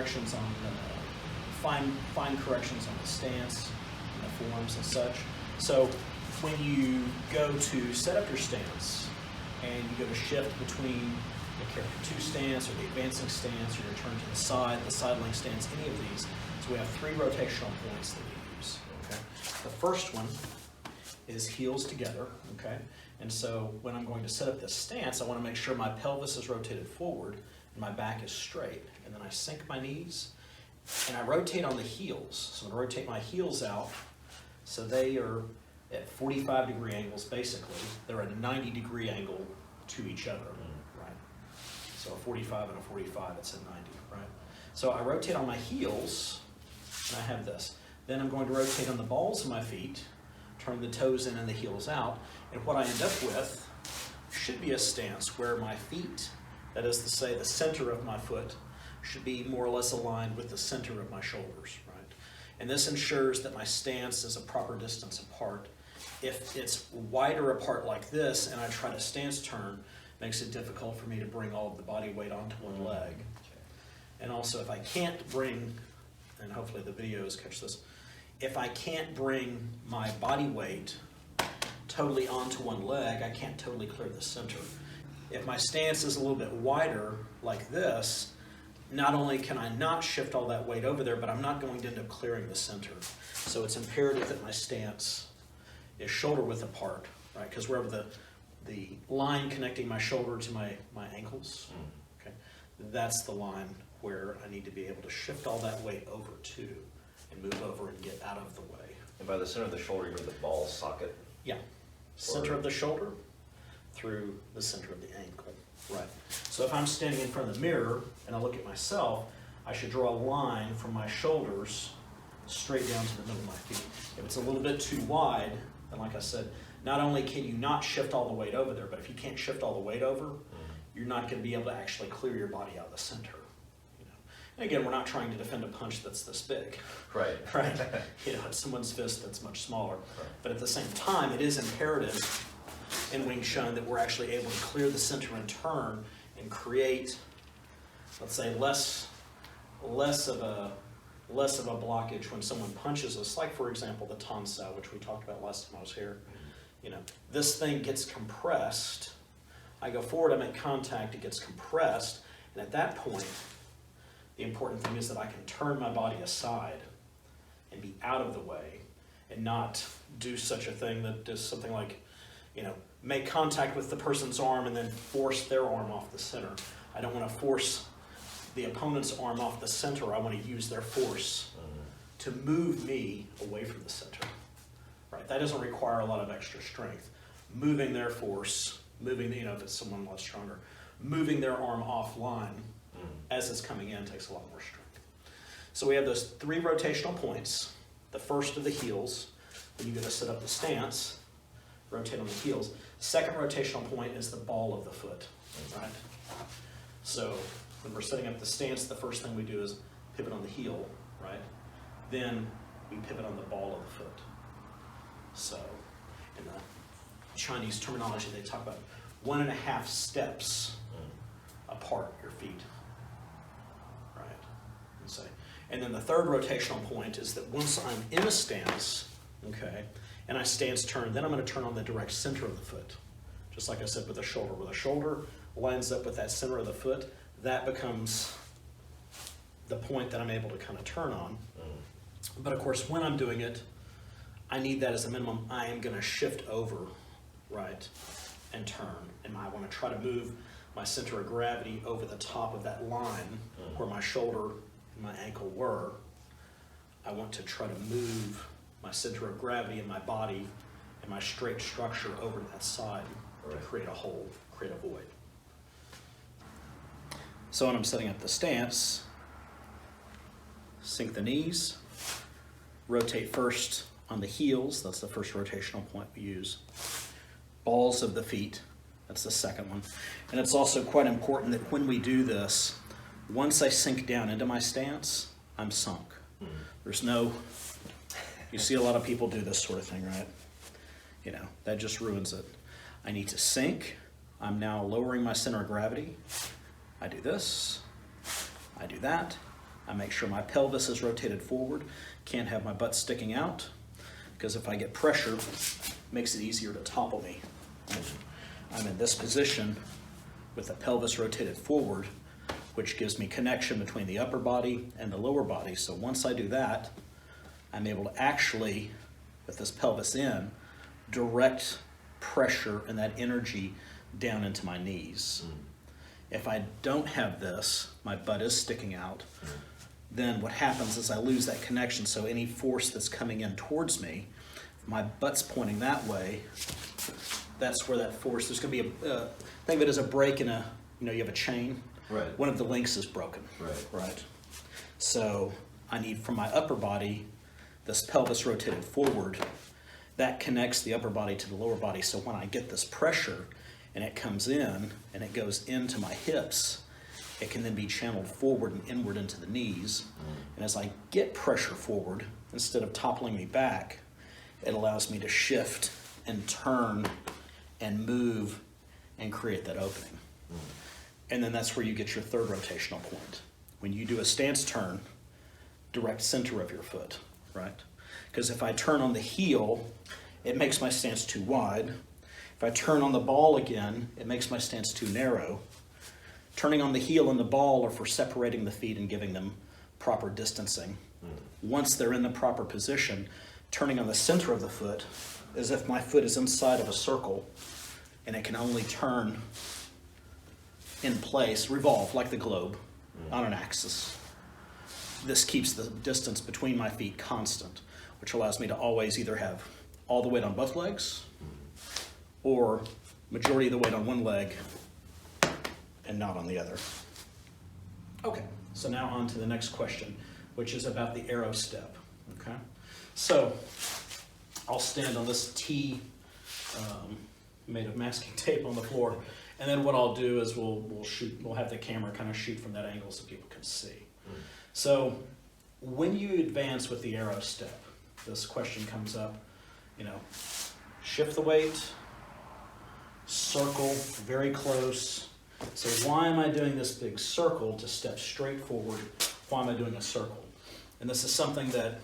corrections on fine corrections on the stance, and the forms and such. So when you go to set up your stance and you go to shift between the character 2 stance or the advancing stance or your turn to the side link stance, any of these, so we have 3 rotational points that we use. Okay. The first one is heels together. Okay. And so when I'm going to set up this stance, I want to make sure my pelvis is rotated forward and my back is straight. And then I sink my knees and I rotate on the heels. So I'm going to rotate my heels out so they are at 45-degree angles basically. They're at a 90-degree angle to each other, right? So a 45 and a 45, it's a 90, right? So I rotate on my heels and I have this. Then I'm going to rotate on the balls of my feet, turn the toes in and the heels out. And what I end up with should be a stance where my feet, that is to say the center of my foot, should be more or less aligned with the center of my shoulders, right? And this ensures that my stance is a proper distance apart. If it's wider apart like this and I try to stance turn, it makes it difficult for me to bring all of the body weight onto one leg. And also if I can't bring, and hopefully the videos catch this, if I can't bring my body weight totally onto one leg, I can't totally clear the center. If my stance is a little bit wider like this, not only can I not shift all that weight over there, but I'm not going to end up clearing the center. So it's imperative that my stance is shoulder width apart, right? Because wherever the line connecting my shoulder to my ankles, okay, that's the line where I need to be able to shift all that weight over to and move over and get out of the way. And by the center of the shoulder, you mean the ball socket? Yeah, center of the shoulder through the center of the ankle, right? So if I'm standing in front of the mirror and I look at myself, I should draw a line from my shoulders straight down to the middle of my feet. If it's a little bit too wide, then like I said, not only can you not shift all the weight over there, but if you can't shift all the weight over, you're not going to be able to actually clear your body out of the center. And again, we're not trying to defend a punch that's this big. Right. Right. You know, it's someone's fist that's much smaller. Right. But at the same time, it is imperative in Wing Chun that we're actually able to clear the center and turn and create, let's say, less of a blockage when someone punches us. Like, for example, the Tan Sao, which we talked about last time I was here. You know, this thing gets compressed. I go forward, I make contact, it gets compressed, and at that point, the important thing is that I can turn my body aside and be out of the way and not do such a thing that does something like, you know, make contact with the person's arm and then force their arm off the center. I don't want to force the opponent's arm off the center. I want to use their force to move me away from the center. Right? That doesn't require a lot of extra strength. Moving their force, you know, if it's someone a lot stronger, moving their arm offline as it's coming in takes a lot more strength. So we have those 3 rotational points. The first are the heels. When you go to set up the stance, rotate on the heels. Second rotational point is the ball of the foot, right? So when we're setting up the stance, the first thing we do is pivot on the heel, right? Then we pivot on the ball of the foot. So in the Chinese terminology, they talk about 1.5 steps apart your feet. And then the third rotational point is that once I'm in a stance, okay, and I stance turn, then I'm going to turn on the direct center of the foot. Just like I said with the shoulder. Where the shoulder lines up with that center of the foot, that becomes the point that I'm able to kind of turn on. But of course, when I'm doing it, I need that as a minimum. I am going to shift over, right, and turn. And I want to try to move my center of gravity over the top of that line where my shoulder and my ankle were. I want to try to move my center of gravity in my body and my straight structure over to that side to create a hole, create a void. So when I'm setting up the stance, sink the knees, rotate first on the heels, that's the first rotational point we use. Balls of the feet, that's the second one. And it's also quite important that when we do this, once I sink down into my stance, I'm sunk. There's no, you see a lot of people do this sort of thing, right? You know, that just ruins it. I need to sink. I'm now lowering my center of gravity. I do this, I do that. I make sure my pelvis is rotated forward. Can't have my butt sticking out, because if I get pressure, it makes it easier to topple me. I'm in this position with the pelvis rotated forward, which gives me connection between the upper body and the lower body. So once I do that, I'm able to actually, with this pelvis in, direct pressure and that energy down into my knees. If I don't have this, my butt is sticking out, then what happens is I lose that connection. So any force that's coming in towards me, my butt's pointing that way, that's where that force, there's going to be think of it as a break in a, you have a chain. Right. One of the links is broken. Right. So I need from my upper body, this pelvis rotated forward, that connects the upper body to the lower body. So when I get this pressure and it comes in and it goes into my hips, it can then be channeled forward and inward into the knees. And as I get pressure forward, instead of toppling me back, it allows me to shift and turn and move and create that opening. And then that's where you get your third rotational point. When you do a stance turn, direct center of your foot, right? Because if I turn on the heel, it makes my stance too wide. If I turn on the ball again, it makes my stance too narrow. Turning on the heel and the ball are for separating the feet and giving them proper distancing. Once they're in the proper position, turning on the center of the foot as if my foot is inside of a circle and it can only turn in place, revolve like the globe on an axis. This keeps the distance between my feet constant, which allows me to always either have all the weight on both legs or majority of the weight on one leg and not on the other. Okay, so now on to the next question, which is about the arrow step. Okay, so I'll stand on this T made of masking tape on the floor, and then what I'll do is we'll have the camera kind of shoot from that angle so people can see. So when you advance with the arrow step, this question comes up, shift the weight, circle very close. So why am I doing this big circle to step straight forward? Why am I doing a circle? And this is something that,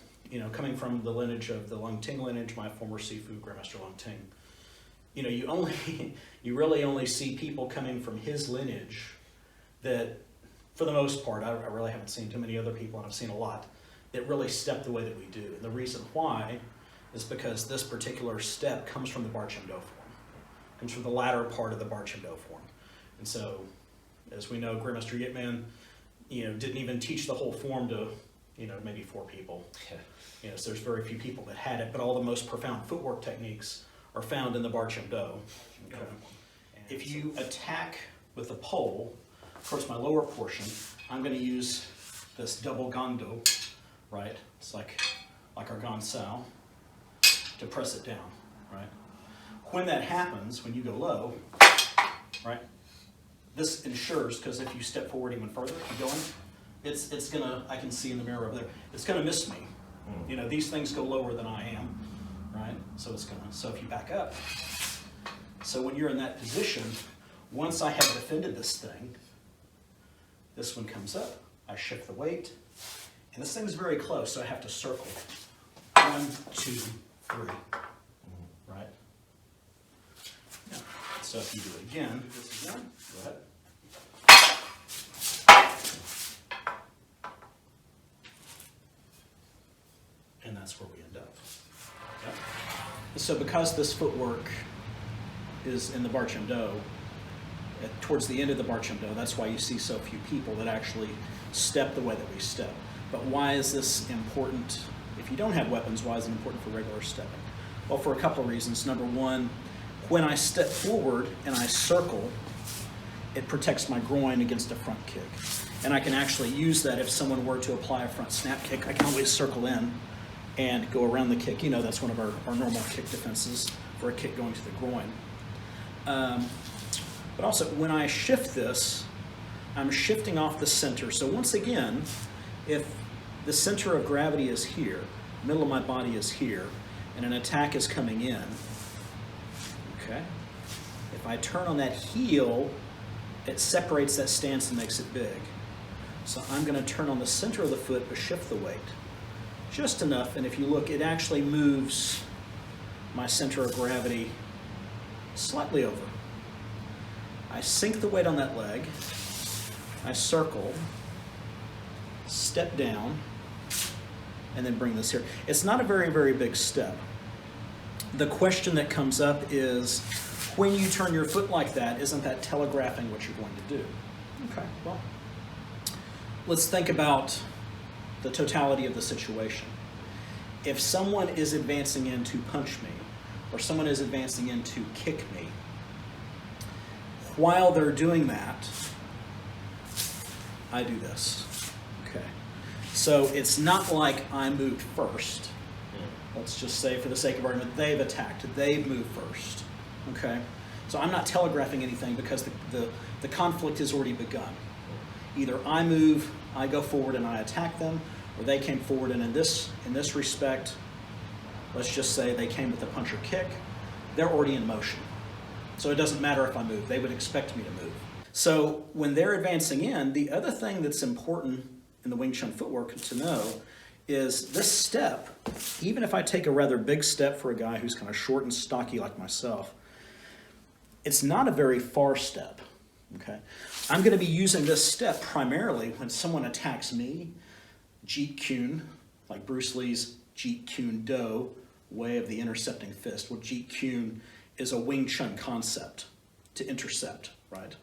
coming from the lineage of the Lung Ting lineage, my former Sifu, Grandmaster Lung Ting, you really only see people coming from his lineage that, for the most part, I really haven't seen too many other people, and I've seen a lot, that really step the way that we do. And the reason why is because this particular step comes from the Bar Chim Do form, comes from the latter part of the Bar Chim Do form. And so, as we know, Grandmaster Yip Man, didn't even teach the whole form to, maybe 4 people. So there's very few people that had it, but all the most profound footwork techniques are found in the Bar Chim Do. Okay. If you attack with a pole towards my lower portion, I'm going to use this double gando, right? It's like our gan sao, to press it down, right? When that happens, when you go low, right? This ensures, because if you step forward even further, keep going, it's gonna, I can see in the mirror over there, it's gonna miss me. These things go lower than I am, right? So so if you back up, so when you're in that position, once I have defended this thing, this one comes up, I shift the weight, and this thing's very close, so I have to circle. 1, 2, 3, right? Now, so if you do it again, this again, go ahead. And that's where we end up. Okay? So because this footwork is in the Bar Chim Do, towards the end of the Bar Chim Do, that's why you see so few people that actually step the way that we step. But why is this important? If you don't have weapons, why is it important for regular stepping? Well, for a couple of reasons. Number one, when I step forward and I circle, it protects my groin against a front kick. And I can actually use that if someone were to apply a front snap kick. I can always circle in and go around the kick. That's one of our normal kick defenses for a kick going to the groin. But also, when I shift this, I'm shifting off the center. So once again, if the center of gravity is here, middle of my body is here, and an attack is coming in, okay? If I turn on that heel, it separates that stance and makes it big. So I'm going to turn on the center of the foot but shift the weight just enough, and if you look, it actually moves my center of gravity slightly over. I sink the weight on that leg, I circle, step down, and then bring this here. It's not a very, very big step. The question that comes up is, when you turn your foot like that, isn't that telegraphing what you're going to do? Okay, well, let's think about the totality of the situation. If someone is advancing in to punch me, or someone is advancing in to kick me, while they're doing that, I do this. Okay. So it's not like I moved first. Let's just say, for the sake of argument, they've attacked. They've moved first. Okay. So I'm not telegraphing anything because the conflict has already begun. Either I move, I go forward and I attack them, or they came forward, and in this respect, let's just say they came with a punch or kick, they're already in motion. So it doesn't matter if I move. They would expect me to move. So when they're advancing in, the other thing that's important in the Wing Chun footwork to know is this step, even if I take a rather big step for a guy who's kind of short and stocky like myself, it's not a very far step, okay? I'm going to be using this step primarily when someone attacks me, Jeet Kune, like Bruce Lee's Jeet Kune Do, way of the intercepting fist. Well, Jeet Kune is a Wing Chun concept, to intercept, right?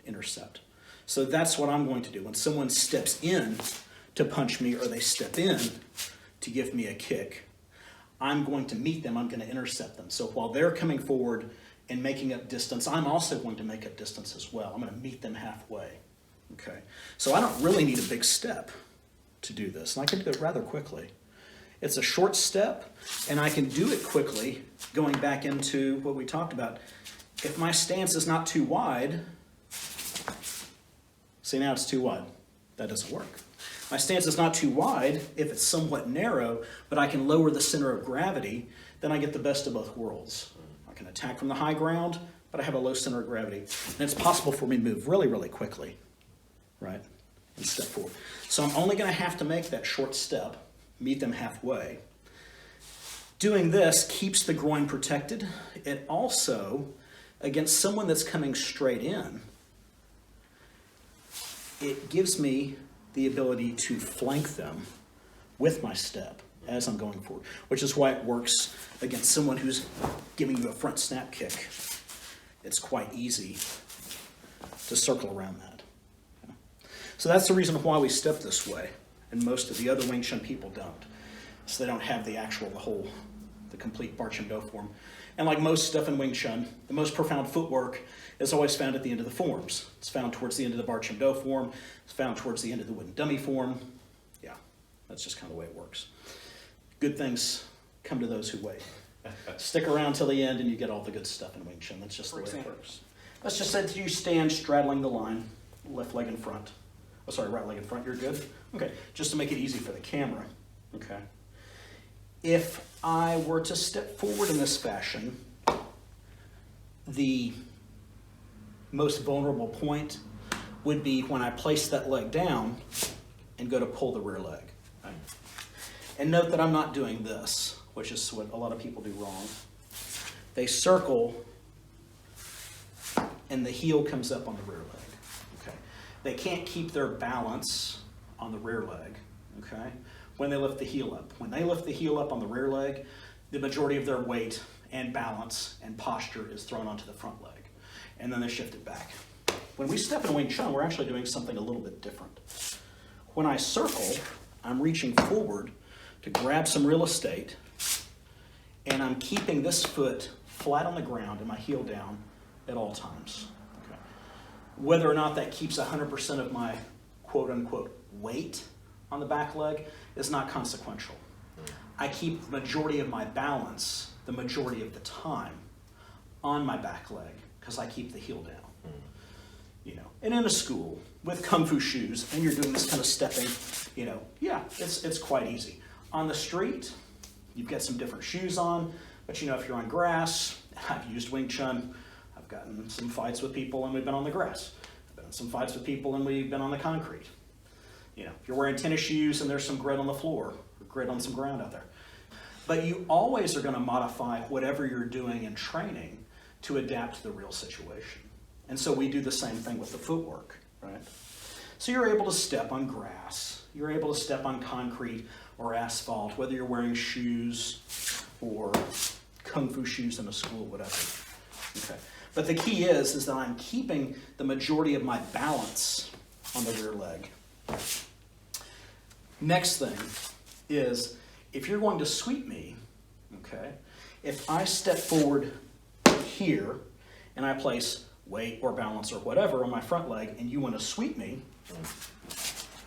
Intercept. So that's what I'm going to do. When someone steps in to punch me, or they step in to give me a kick, I'm going to meet them, I'm going to intercept them. So while they're coming forward and making up distance, I'm also going to make up distance as well. I'm going to meet them halfway, okay? So I don't really need a big step to do this, and I can do it rather quickly. It's a short step, and I can do it quickly, going back into what we talked about. If my stance is not too wide, see, now it's too wide. That doesn't work. My stance is not too wide if it's somewhat narrow, but I can lower the center of gravity, then I get the best of both worlds. I can attack from the high ground, but I have a low center of gravity. And it's possible for me to move really, really quickly, right, and step forward. So I'm only going to have to make that short step, meet them halfway. Doing this keeps the groin protected. It also, against someone that's coming straight in, it gives me the ability to flank them with my step as I'm going forward, which is why it works against someone who's giving you a front snap kick. It's quite easy to circle around that. So that's the reason why we step this way, and most of the other Wing Chun people don't. So they don't have the complete Bar Chun Do form. And like most stuff in Wing Chun, the most profound footwork is always found at the end of the forms. It's found towards the end of the Bar Chun Do form. It's found towards the end of the wooden dummy form. Yeah, that's just kind of the way it works. Good things come to those who wait. Stick around till the end and you get all the good stuff in Wing Chun. That's just the way it works. Let's just say that you stand straddling the line, left leg in front. Oh, sorry, right leg in front, you're good? Okay, just to make it easy for the camera, okay? If I were to step forward in this fashion, the most vulnerable point would be when I place that leg down and go to pull the rear leg. Right? And note that I'm not doing this, which is what a lot of people do wrong. They circle and the heel comes up on the rear leg. Okay. They can't keep their balance on the rear leg, okay, when they lift the heel up. When they lift the heel up on the rear leg, the majority of their weight and balance and posture is thrown onto the front leg, and then they shift it back. When we step in Wing Chun, we're actually doing something a little bit different. When I circle, I'm reaching forward to grab some real estate, and I'm keeping this foot flat on the ground and my heel down at all times. Okay. Whether or not that keeps 100% of my quote-unquote weight on the back leg is not consequential. I keep the majority of my balance the majority of the time on my back leg because I keep the heel down. You know, and in a school with Kung Fu shoes and you're doing this kind of stepping, you know, yeah, it's quite easy. On the street, you've got some different shoes on, but you know, if you're on grass, I've used Wing Chun, I've gotten some fights with people and we've been on the grass. I've been in some fights with people and we've been on the concrete. You know, if you're wearing tennis shoes and there's some grit on the floor, or grit on some ground out there. But you always are going to modify whatever you're doing in training to adapt to the real situation. And so we do the same thing with the footwork, right? So you're able to step on grass, you're able to step on concrete or asphalt, whether you're wearing shoes or kung fu shoes in a school, whatever. Okay. But the key is that I'm keeping the majority of my balance on the rear leg. Next thing is, if you're going to sweep me, okay, if I step forward here and I place weight or balance or whatever on my front leg and you want to sweep me,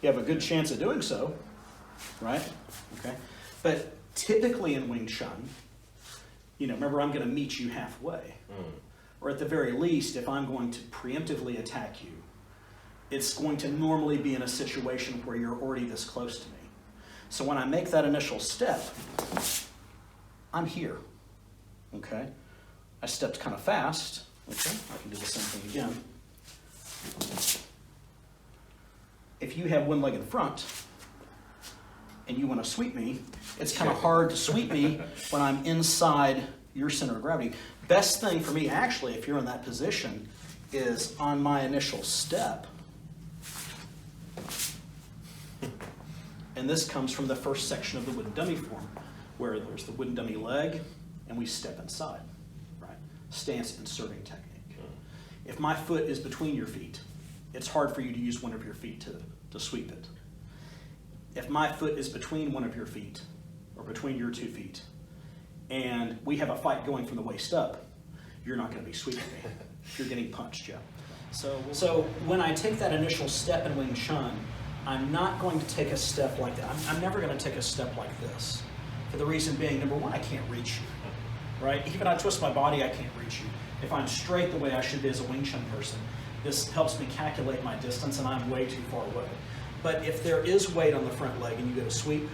you have a good chance of doing so, right? Okay. But typically in Wing Chun, you know, remember, I'm going to meet you halfway. Or at the very least, if I'm going to preemptively attack you, it's going to normally be in a situation where you're already this close to me. So when I make that initial step, I'm here, okay? I stepped kind of fast, okay? I can do the same thing again. If you have one leg in front and you want to sweep me, it's kind of hard to sweep me when I'm inside your center of gravity. Best thing for me, actually, if you're in that position, is on my initial step. And this comes from the first section of the wooden dummy form, where there's the wooden dummy leg, and we step inside, right? Stance inserting technique. If my foot is between your feet, it's hard for you to use one of your feet to sweep it. If my foot is between one of your feet, or between your 2 feet, and we have a fight going from the waist up, you're not going to be sweeping me. You're getting punched, yeah. So when I take that initial step in Wing Chun, I'm not going to take a step like that. I'm never going to take a step like this. For the reason being, number one, I can't reach you, right? Even if I twist my body, I can't reach you. If I'm straight the way I should be as a Wing Chun person, this helps me calculate my distance and I'm way too far away. But if there is weight on the front leg and you go to sweep,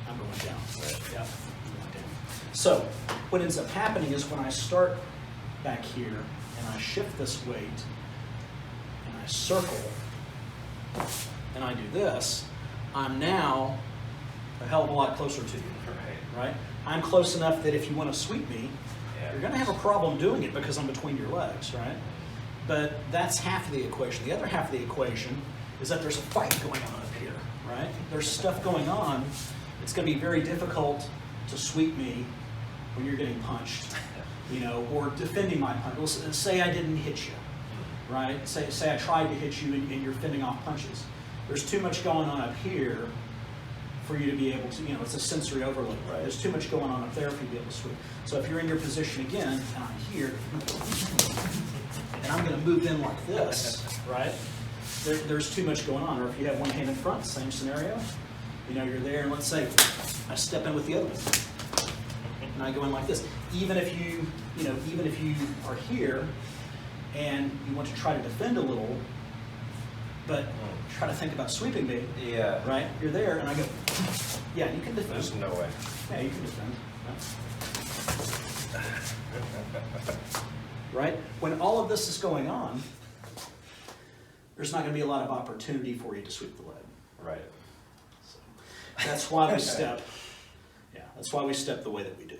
I'm going down. Right. Yeah, I'm going down. So what ends up happening is when I start back here and I shift this weight and I circle and I do this, I'm now a hell of a lot closer to you, right? I'm close enough that if you want to sweep me, you're going to have a problem doing it because I'm between your legs, right? But that's half of the equation. The other half of the equation is that there's a fight going on up here, right? There's stuff going on. It's going to be very difficult to sweep me when you're getting punched, you know, or defending my punch. Well, say I didn't hit you, right? Say I tried to hit you and you're fending off punches. There's too much going on up here for you to be able to, you know, it's a sensory overload, right? There's too much going on up there for you to be able to sweep. So if you're in your position again, and I'm here, and I'm going to move in like this, right? There's too much going on. Or if you have one hand in front, same scenario. You know, you're there, and let's say I step in with the other one, and I go in like this. Even if you are here, and you want to try to defend a little, but try to think about sweeping me. Yeah. Right? You're there, and I go, yeah, you can defend. There's no way. Yeah, you can defend. Right? When all of this is going on, there's not going to be a lot of opportunity for you to sweep the leg. Right. So that's why we step. Yeah, that's why we step the way that we do.